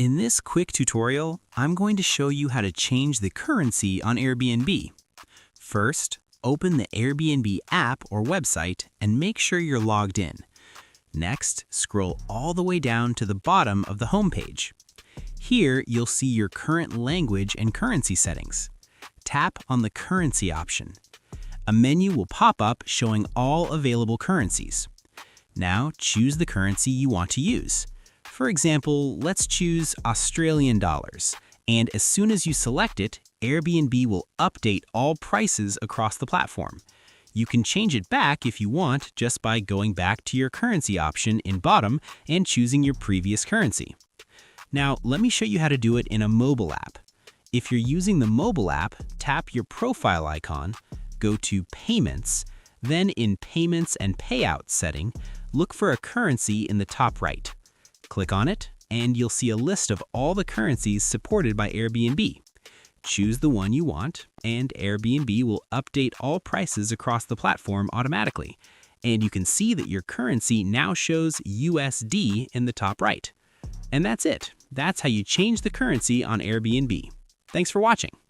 In this quick tutorial, I'm going to show you how to change the currency on Airbnb. First, open the Airbnb app or website and make sure you're logged in. Next, scroll all the way down to the bottom of the homepage. Here, you'll see your current language and currency settings. Tap on the currency option. A menu will pop up showing all available currencies. Now, choose the currency you want to use. For example, let's choose Australian dollars, and as soon as you select it, Airbnb will update all prices across the platform. You can change it back if you want just by going back to your currency option in bottom and choosing your previous currency. Now, let me show you how to do it in a mobile app. If you're using the mobile app, tap your profile icon, go to Payments, then in Payments and Payouts setting, look for a currency in the top right. Click on it, and you'll see a list of all the currencies supported by Airbnb. Choose the one you want, and Airbnb will update all prices across the platform automatically. And you can see that your currency now shows USD in the top right. And that's it. That's how you change the currency on Airbnb. Thanks for watching.